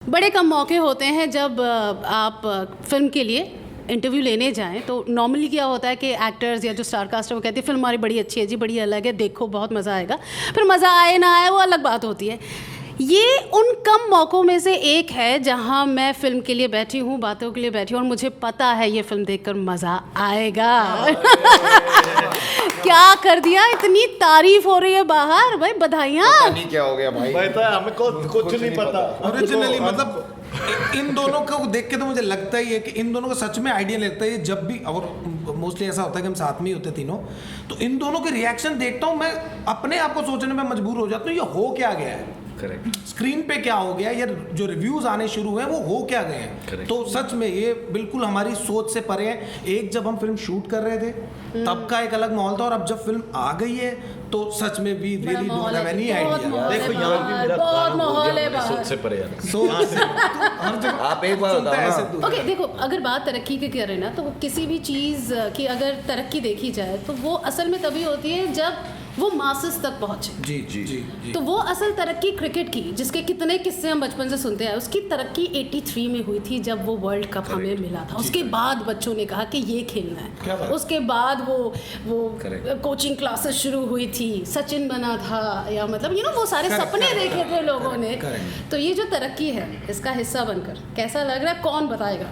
बड़े कम मौके होते हैं जब आप फिल्म के लिए इंटरव्यू लेने जाएं, तो नॉर्मली क्या होता है कि एक्टर्स या जो स्टार कास्ट है वो कहते हैं फिल्म हमारी बड़ी अच्छी है जी, बड़ी अलग है, देखो बहुत मज़ा आएगा। फिर मज़ा आए ना आए वो अलग बात होती है। ये उन कम मौक़ों में से एक है जहां मैं फ़िल्म के लिए बैठी हूं, बातों के लिए बैठी हूं और मुझे पता है ये फ़िल्म देखकर मज़ा आएगा। क्या कर दिया, इतनी तारीफ हो रही है बाहर, भाई बधाइयाँ। नहीं क्या हो गया भाई, हमें कुछ नहीं पता। ओरिजिनली मतलब इन दोनों को देख के तो मुझे लगता ही है कि इन दोनों का सच में आइडिया लगता है। जब भी, और मोस्टली ऐसा होता है कि हम साथ में ही होते तीनों, तो इन दोनों के रिएक्शन देखता हूँ मैं, अपने आप को सोचने में मजबूर हो जाता हूँ ये हो क्या गया है, करेक्ट, स्क्रीन पे क्या हो गया, या जो रिव्यूज आने शुरू हुए वो हो क्या गए हैं। तो सच में ये बिल्कुल हमारी सोच से परे है। एक जब हम फिल्म शूट कर रहे थे तब का एक अलग माहौल था, और अब जब फिल्म आ गई है तो सच में भी really don't have any idea. देखो यहाँ भी मेरा कान हो गया, सोच से परे यार। आप एक बार बताओ ना। ओके देखो, अगर बात तरक्की की करें ना, तो किसी भी चीज़ की अगर तरक्की देखी जाए तो वो असल में तभी होती है जब वो मासेस तक पहुंचे। जी जी जी जी। तो वो असल तरक्की क्रिकेट की, जिसके कितने किस्से हम बचपन से सुनते हैं, उसकी तरक्की 83 में हुई थी जब वो वर्ल्ड कप हमें मिला था। उसके बाद बच्चों ने कहा कि ये खेलना है। उसके बाद वो कोचिंग क्लासेस शुरू हुई थी, सचिन बना था, या मतलब वो सारे सपने देखे थे लोगों ने। तो ये जो तरक्की है इसका हिस्सा बनकर कैसा लग रहा है, कौन बताएगा?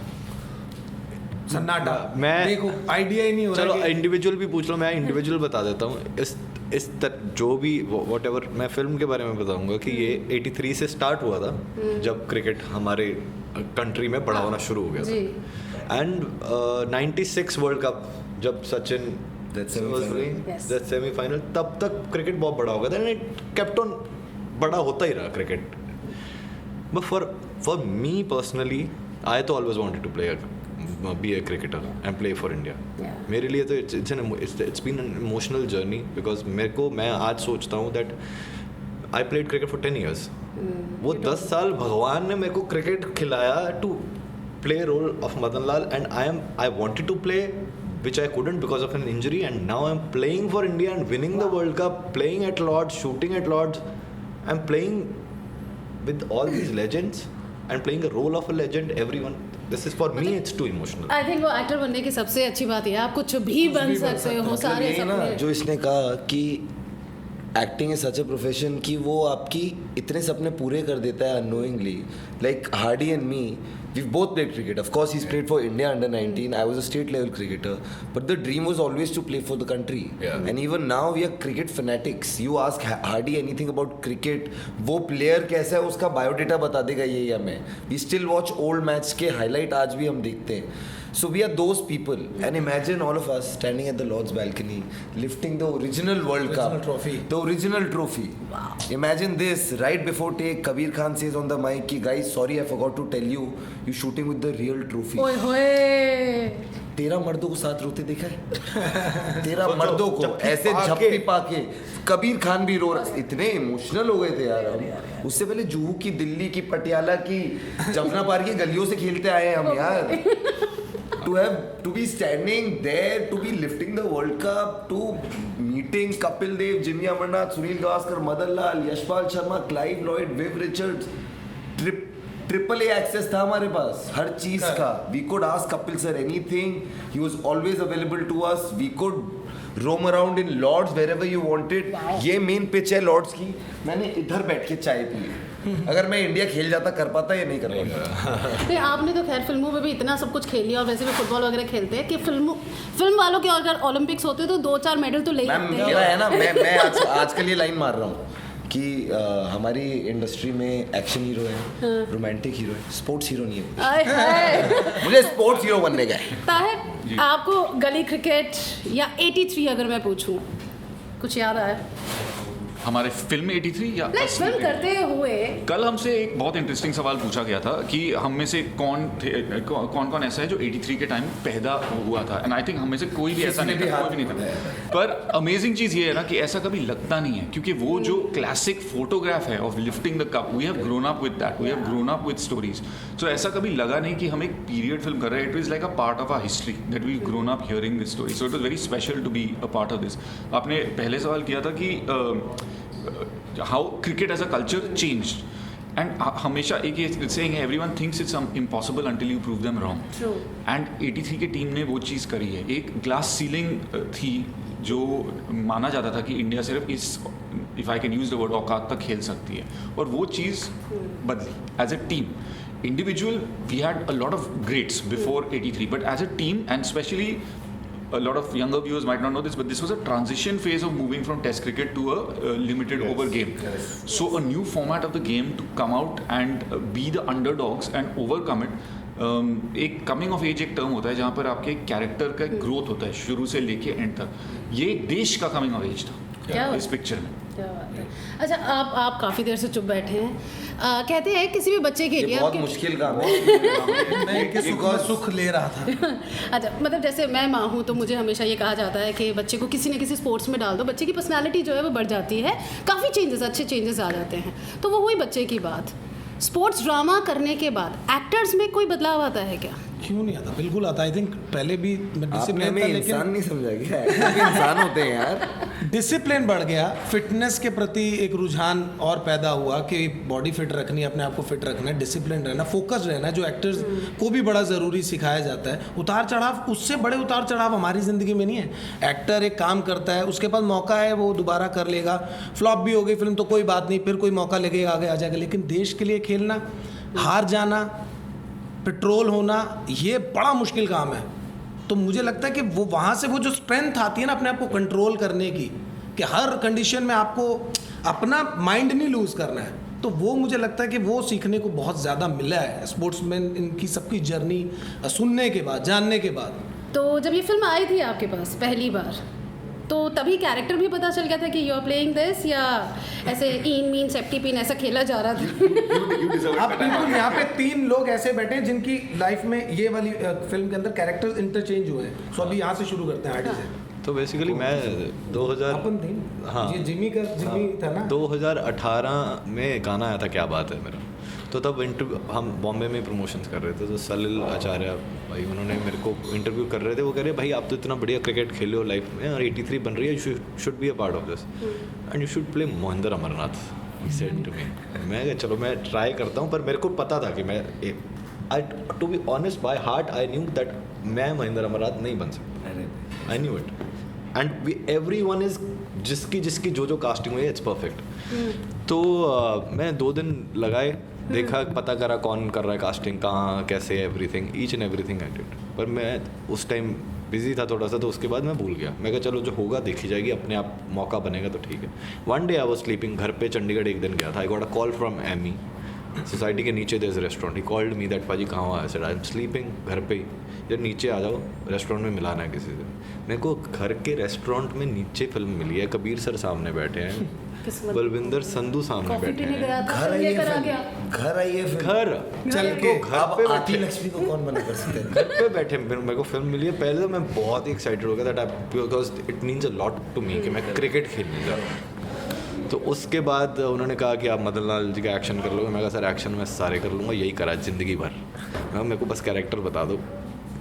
सन्नाटा। मैं देखो आइडिया ही नहीं हो रहा। चलो इंडिविजुअल भी पूछ लो, मैं इंडिविजुअल बता देता हूँ। जो भी व्हाटएवर मैं फिल्म के बारे में बताऊंगा कि ये 83 से स्टार्ट हुआ था जब क्रिकेट हमारे कंट्री में बड़ा होना शुरू हो गया था। एंड 96 वर्ल्ड कप जब सचिन सेमीफाइनल, तब तक क्रिकेट बहुत बड़ा हो गया था एंड इट केप्ट ऑन बड़ा होता ही रहा cricket. But for me personally, I तो always wanted to play be a cricketer and play for India. मेरे लिए तो it's been an emotional journey because मैं आज सोचता हूँ that I played cricket for 10 years. वो 10 साल भगवान ने मेरे को क्रिकेट खिलाया to play role of Madan Lal, and I wanted to play which I couldn't because of an injury, and now I'm playing for India and winning the World Cup, playing at Lords, shooting at Lords. I'm playing with all these legends and playing a role of a legend. Everyone, this is for me, it's too emotional. I think वो actor बनने की सबसे अच्छी बात है, आप कुछ भी बन सकते हो, सारे सपने। जो इसने कहा कि acting is such a profession कि वो आपकी इतने सपने पूरे कर देता है unknowingly. Like Hardy and me, we've both played cricket. Of course, he's played for India under 19. I was a state level cricketer, but the dream was always to play for the country. And even now we are cricket fanatics. You ask Hardy anything about cricket, वो player कैसा है उसका biodata बता देगा ये या मैं। We still watch old match के highlight आज भी हम देखते हैं। So we are those people, and imagine all of us standing at the Lord's balcony, lifting the original World Cup trophy. The original trophy. Wow. Imagine this, right before take, Kabir Khan says on the mic कि guys, sorry I forgot to tell you, you're shooting with the real trophy. ओए होए, 13 मर्दों को साथ रोते देखा है? 13 मर्दों को ऐसे झप्पी पाके, कबीर खान भी रो रहे, इतने इमोशनल हो गए थे यार हम। उससे पहले जुहू की, दिल्ली की, पटियाला की, जमुना पार की गलियों से खेलते आए हम यार। To be standing there, to be lifting the World Cup, to meeting Kapil Dev, Jimmy Amarnath, Sunil Gavaskar, Madan Lal, Yashpal Sharma, Clive Lloyd, Viv Richards, triple A access था हमारे पास हर चीज का। We could ask Kapil sir anything, he was always available to us. We could roam around in Lord's wherever you wanted. ये main pitch है Lord's की, मैंने इधर बैठ के चाय पी। अगर मैं इंडिया खेल जाता कर पाता या नहीं कर पाता? नहीं, आपने तो खैर फिल्मों में भी इतना सब कुछ खेल लिया, और वैसे भी फुटबॉल वगैरह खेलते हैं कि फिल्म वालों के अगर ओलंपिक्स होते तो 2-4 मेडल तो ले ही आते हैं। मेरा है ना, मैं आज के लिए लाइन मार रहा हूँ कि हमारी इंडस्ट्री में एक्शन हीरो है, रोमांटिक हीरो है, स्पोर्ट्स हीरो नहीं है। मुझे स्पोर्ट्स हीरो बनने का है। ताहिर, आपको गली क्रिकेट या 83 अगर मैं पूछूं, कुछ याद आया? हमारे फिल्म 83 या फिल्म करते हुए कल हमसे एक बहुत इंटरेस्टिंग सवाल पूछा गया था कि हम में से कौन ऐसा है जो 83 के टाइम पैदा हुआ था, एंड आई थिंक हम में से कोई भी ऐसा नहीं था, कोई भी नहीं था। पर अमेजिंग चीज़ ये है ना कि ऐसा कभी लगता नहीं है, क्योंकि वो जो क्लासिक फोटोग्राफ है of lifting the cup, we have grown up with that, we have grown up with stories. So ऐसा कभी लगा नहीं कि हम एक पीरियड फिल्म कर रहे हैं। It is like a part of our history that we grown up hearing this story, so it was very special to be a part of this. आपने पहले सवाल किया था कि how cricket as a culture changed. And हमेशा एक saying है, everyone thinks it's impossible until you prove them wrong. True. And 83 की टीम ने वो चीज़ करी है. एक ग्लास सीलिंग थी जो माना जाता था कि इंडिया सिर्फ इस, if I can use the word, औकात तक खेल सकती है, और वो चीज़ बदली. As a team, individual we had a lot of greats before 83, but as a team, and specially a lot of younger viewers might not know this, but this was a transition phase of moving from test cricket to a limited over game. So a new format of the game to come out and be the underdogs and overcome it. एक coming of as एक term होता है जहाँ पर आपके character का growth होता है शुरू से लेके एंड तक. ये देश का कमिंग ऑफ एज क्या था बात इस पिक्चर में. क्या बात है. अच्छा, आप काफ़ी देर से चुप बैठे हैं. कहते हैं किसी भी बच्चे के ये लिए बहुत आपके- मुश्किल काम है. मैं इनके सुख ले रहा था. अच्छा, मतलब जैसे मैं माँ हूँ तो मुझे हमेशा ये कहा जाता है कि बच्चे को किसी न किसी स्पोर्ट्स में डाल दो, बच्चे की पर्सनालिटी जो है वो बढ़ जाती है, काफ़ी चेंजेस, अच्छे चेंजेस आ जाते हैं. तो वो हुई बच्चे की बात. स्पोर्ट्स ड्रामा करने के बाद एक्टर्स में कोई बदलाव आता है क्या? क्यों नहीं आता? बिल्कुल आता. आई थिंक पहले भी आपने डिसिप्लिन हमें था, इंसान लेकिन नहीं समझा क्या? भी इंसान होते हैं यार. डिसिप्लिन बढ़ गया, फिटनेस के प्रति एक रुझान और पैदा हुआ कि बॉडी फिट रखनी है, अपने आप को फिट रखना है, डिसिप्लिन रहना, फोकस रहना, जो एक्टर्स को भी बड़ा ज़रूरी सिखाया जाता है. उतार चढ़ाव, उससे बड़े उतार चढ़ाव हमारी ज़िंदगी में नहीं है. एक्टर एक काम करता है, उसके पास मौका है, वो दोबारा कर लेगा. फ्लॉप भी हो गई फिल्म तो कोई बात नहीं, फिर कोई मौका लेके आगे आ जाएगा. लेकिन देश के लिए खेलना, हार जाना, पेट्रोल होना, ये बड़ा मुश्किल काम है. तो मुझे लगता है कि वो वहाँ से वो जो स्ट्रेंथ आती है ना अपने आप को कंट्रोल करने की, कि हर कंडीशन में आपको अपना माइंड नहीं लूज़ करना है, तो वो मुझे लगता है कि वो सीखने को बहुत ज़्यादा मिला है स्पोर्ट्समैन, इनकी सबकी जर्नी सुनने के बाद, जानने के बाद. तो जब ये फिल्म आई थी आपके पास पहली बार, तो तभी कैरेक्टर भी पता चल गया था कि यू आर प्लेइंग दिस, या ऐसे ईन मीन सेफ्टी पिन ऐसा खेला जा रहा था? आप बिल्कुल, यहाँ पे 3 लोग ऐसे बैठे हैं जिनकी लाइफ में ये वाली फिल्म के अंदर कैरेक्टर्स इंटरचेंज हुए हैं. सो अभी यहाँ से शुरू करते हैं आगे से. तो बेसिकली मैं 2000, अपन थे. हाँ. ये जिमी था ना. 2018 में गाना आया था क्या बात है मेरा. तो तब इंटरव्यू, हम बॉम्बे में प्रमोशंस कर रहे थे, तो सलिल आचार्य भाई उन्होंने मेरे को इंटरव्यू कर रहे थे. वो कह रहे भाई आप तो इतना बढ़िया क्रिकेट खेले हो लाइफ में, और 83 बन रही है, you should be a part of this and you should play Mohinder Amarnath. He said to me. मैं कहा चलो मैं ट्राई करता हूँ, पर मेरे को पता था कि मैं, to be honest by heart I knew that मैं मोहिंदर अमरनाथ नहीं बन सकता. I knew it. And every one is, जिसकी जो कास्टिंग हुई है इट्स परफेक्ट. तो मैं 2 दिन लगाए, देखा, पता करा कौन कर रहा है कास्टिंग, कहाँ कैसे, everything, each and everything I did. पर मैं उस टाइम बिजी था थोड़ा सा, तो उसके बाद मैं भूल गया. मैं कहा चलो जो होगा देखी जाएगी, अपने आप मौका बनेगा तो ठीक है. One day I was sleeping, घर पे चंडीगढ़ एक दिन गया था. I got a call from Amy, society के नीचे there is restaurant. He called me that पाजी कहाँ हुआ. I said I am sleeping घर पे ही. जब नीचे आ जाओ, रेस्टोरेंट में मिलाना है किसी से. मेरे को घर के रेस्टोरेंट में नीचे फिल्म मिली है. कबीर सर सामने बैठे हैं, बलविंदर संधू सामने बैठे हैं. घर आई है फिल्म, घर आई है फिल्म, घर चल के घर अब पे आती बैठे, लक्ष्मी को कौन मना कर सकता है? घर पे बैठे मेरे को फिल्म मिली है. पहले तो मैं बहुत ही एक्साइटेड हो गया था, because it means a lot to me कि मैं क्रिकेट खेलने जा रहा हूँ. तो उसके बाद उन्होंने कहा कि आप मदन लाल जी का एक्शन कर लोगे. मैं कहा सर एक्शन मैं सारे कर लूँगा, यही करा ज़िंदगी भर. मैं मेरे को बस कैरेक्टर बता दो.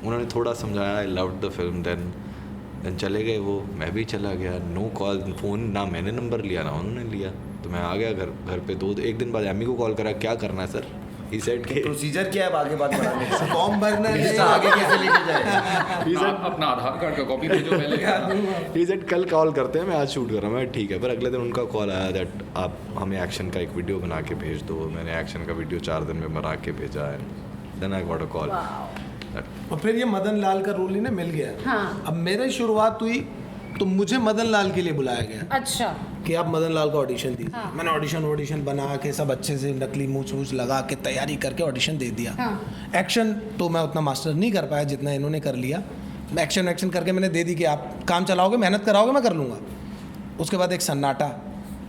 उन्होंने थोड़ा समझाया, I loved the film. Then चले गए वो, मैं भी चला गया. नो कॉल, फ़ोन ना मैंने नंबर लिया ना उन्होंने लिया. तो मैं आ गया घर पे. 1 दिन बाद एमी को कॉल करा, क्या करना है सर. ही सेड के प्रोसीजर क्या है अब आगे बात बढ़ाने का? फॉर्म भरना है, रिश्ता आगे कैसे लेके जाए? आप अपना आधार कार्ड का कॉपी भेजो पहले. ही सेड कल कॉल करते हैं, मैं आज शूट कर रहा हूँ. मैं ठीक है. पर अगले दिन उनका कॉल आया दैट आप हमें एक्शन का एक वीडियो बना के भेज दो. मैंने एक्शन का वीडियो 4 दिन में बना के भेजा है. Then I got a call. और फिर ये मदन लाल का रोल इन्हें मिल गया. हाँ. अब मेरी शुरुआत हुई तो मुझे मदन लाल के लिए बुलाया गया अच्छा. कि आप मदन लाल का ऑडिशन दी. मैंने ऑडिशन बना के सब अच्छे से नकली मूछ लगा के तैयारी करके ऑडिशन दे दिया. एक्शन तो मैं उतना मास्टर नहीं कर पाया जितना इन्होंने कर लिया. मैं एक्शन करके मैंने दे दी कि आप काम चलाओगे, मेहनत कराओगे, मैं कर लूँगा. उसके बाद एक सन्नाटा,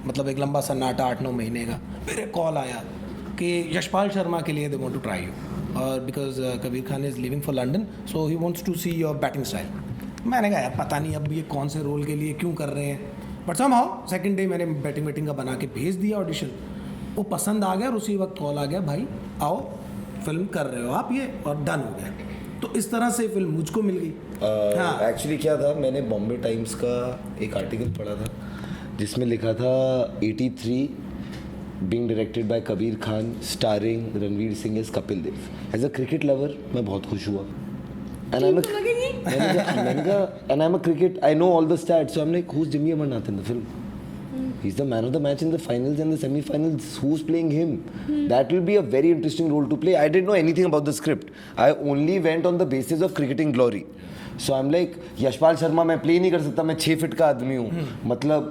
मतलब एक लंबा सन्नाटा 8-9 महीने का. फिर एक कॉल आया कि यशपाल शर्मा के लिए they want to try you, और because Kabir Khan is living for London, so he wants to see your batting style. मैंने कहा यार पता नहीं अब ये कौन से रोल के लिए क्यों कर रहे हैं. बट समहाउ सेकंड डे मैंने बैटिंग का बना के भेज दिया ऑडिशन. वो पसंद आ गया और उसी वक्त कॉल आ गया, भाई आओ फिल्म कर रहे हो आप ये, और डन हो गया. तो इस तरह से फिल्म मुझको मिल गई. हाँ. एक्चुअली क्या था, मैंने बॉम्बे टाइम्स का एक आर्टिकल पढ़ा था जिसमें लिखा था 83 being directed by Kabir Khan, starring Ranveer Singh as Kapil Dev. As a cricket lover, मैं बहुत खुश हुआ. And I'm a cricket. I know all the stats, so I'm like, who's Jimmy Amarnath in the film? He's the man of the match in the finals and the semi-finals. Who's playing him? That will be a very interesting role to play. I didn't know anything about the script. I only went on the basis of cricketing glory. So I'm like, Yashpal Sharma मैं play नहीं कर सकता, मैं 6 feet का आदमी हूँ. मतलब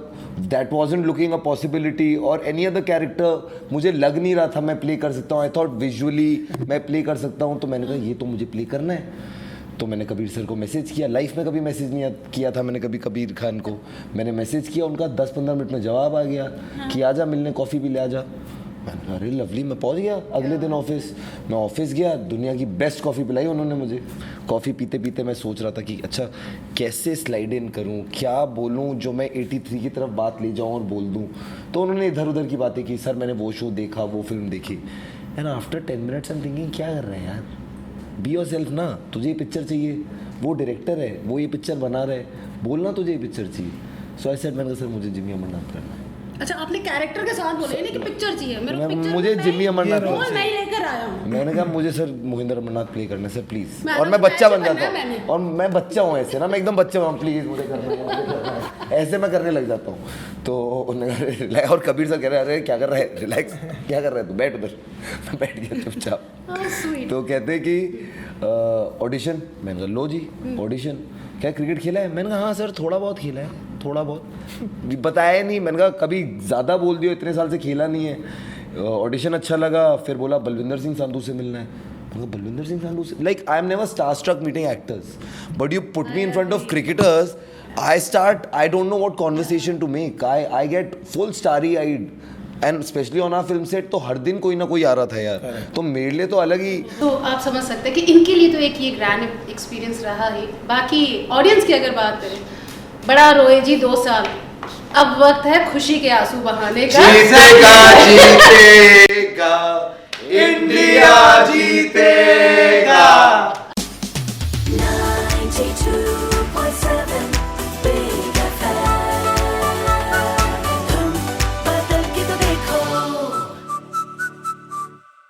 that wasn't looking a possibility or any other character मुझे लग नहीं रहा था मैं प्ले कर सकता हूँ. I thought visually मैं प्ले कर सकता हूँ, तो मैंने कहा ये तो मुझे प्ले करना है. तो मैंने कबीर सर को मैसेज किया. लाइफ में कभी मैसेज नहीं किया था मैंने कभी कबीर खान को. मैंने मैसेज किया, उनका 10-15 मिनट में जवाब आ गया कि आजा मिलने, कॉफ़ी भी ले आजा. मैंने कहा अरे लवली. मैं पहुंच गया अगले दिन ऑफिस. मैं ऑफिस गया, दुनिया की बेस्ट कॉफ़ी पिलाई उन्होंने मुझे. कॉफ़ी पीते पीते मैं सोच रहा था कि अच्छा कैसे स्लाइड इन करूं, क्या बोलूं जो मैं 83 की तरफ बात ले जाऊं और बोल दूं. तो उन्होंने इधर उधर की बातें की. सर मैंने वो शो देखा, वो फिल्म देखी. And after 10 minutes I am thinking क्या कर रहे हैं यार, बी योर सेल्फ ना. तुझे ये पिक्चर चाहिए, वो डायरेक्टर है, वो ये पिक्चर बना रहे, बोलना तुझे ये पिक्चर चाहिए. सो आई सेड मैंने कहा सर मुझे जिमी अमरनाथ करना है. अच्छा, आपने कैरेक्टर के साथ बोले नहीं कि पिक्चर चाहिए मेरे को. पिक्चर मुझे जिमी अमरनाथ रोल मैं ही लेकर आया हूँ. मैंने कहा मुझे सर मोहिंदर अमरनाथ प्ले करना है सर प्लीज. मैं और तो मैं बच्चा बन ऐसे जाता बनना है हूँ. मैंने. और मैं बच्चा हूँ ऐसे ना, मैं एकदम बच्चा हूँ. प्लीज मुझे करना है, मुझे करना है. ऐसे मैं करने लग जाता हूँ. तो उन्होंने और कबीर सर कह रहे अरे क्या कर रहा है, रिलैक्स, क्या कर रहा है तू, बैठ उधर. मैं बैठ गया चुपचाप. तो कहते हैं कि ऑडिशन. मैंने कहा लो जी ऑडिशन. क्या क्रिकेट खेला है? मैंने कहा हाँ सर थोड़ा बहुत खेला है, थोड़ा बहुत. बताया नहीं. मैंने कहा कभी ज़्यादा बोल दियो, इतने साल से खेला नहीं है. ऑडिशन अच्छा लगा. फिर बोला बलविंदर सिंह संधू से मिलना है. मैंने कहा बलविंदर सिंह संधू से. Like I am never star struck meeting actors, but you put me in front of cricketers, I don't know what conversation to make. I get full starry-eyed. And specially on our film set तो हर दिन कोई ना कोई आ रहा था यार. तो मेरे लिए तो अलग ही. तो आप समझ सकते हैं कि इनके लिए तो एक ये ग्रैंड एक्सपीरियंस रहा है. बाकी ऑडियंस की अगर बात करें, बड़ा रोए जी 2 साल, अब वक्त है खुशी के आंसू बहाने का. जीतेगा जीतेगा इंडिया जीतेगा.